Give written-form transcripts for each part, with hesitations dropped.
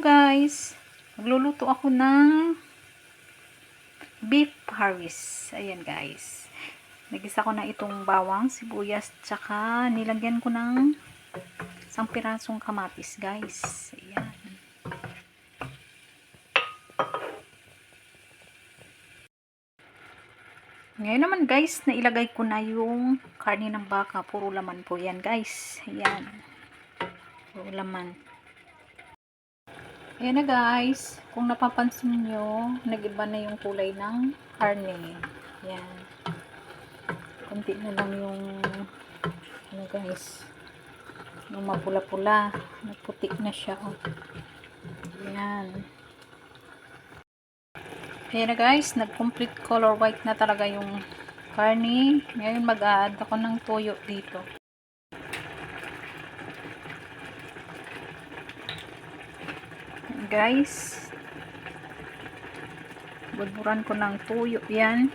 Guys, magluluto ako ng beef Paris. Ayan guys. Nagisa ko na itong bawang, sibuyas, tsaka nilagyan ko ng isang pirasong kamatis guys. Ayan. Ngayon naman guys, nailagay ko na yung karne ng baka. Puro laman po yan guys. Ayan. Puro laman. Ayan na guys, kung napapansin nyo, nag-iba na yung kulay ng karne. Ayan. Kunti na lang yung ano guys, yung mapula-pula. Nagputik na siya. Oh. Ayan. Ayan na guys, nag-complete color white na talaga yung karne. Ngayon mag-a-add ako ng toyo dito. Guys, bulburan ko ng tuyo yan.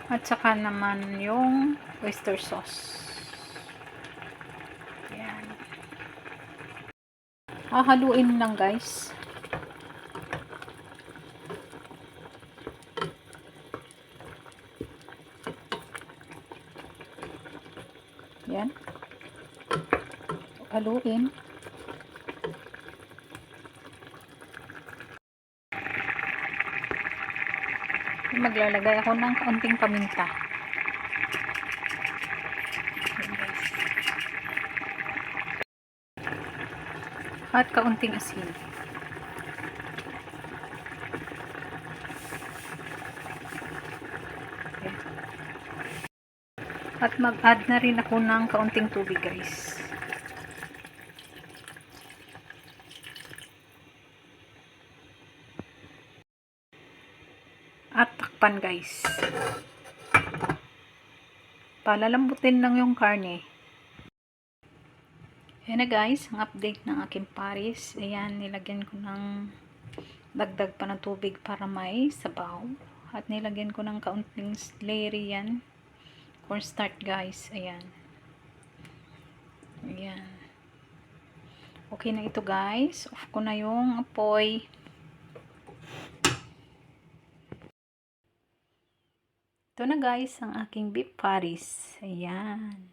At saka naman yung oyster sauce. Yan. Hahaluin lang guys. Yan. Haluin. Maglalagay ako ng kaunting paminta. At kaunting asin. At mag-add na rin ako ng kaunting tubig guys. At takpan guys. Palalambutin lang yung karne. Ayan na guys, ang update ng aking Paris. Ayan, nilagyan ko ng dagdag pa ng tubig para may sabaw. At nilagyan ko ng kaunting celery yan. Cornstarch guys. Ayan. Ayan. Okay na ito guys. Off ko na yung apoy. Ito na guys ang aking beef Paris. Ayan.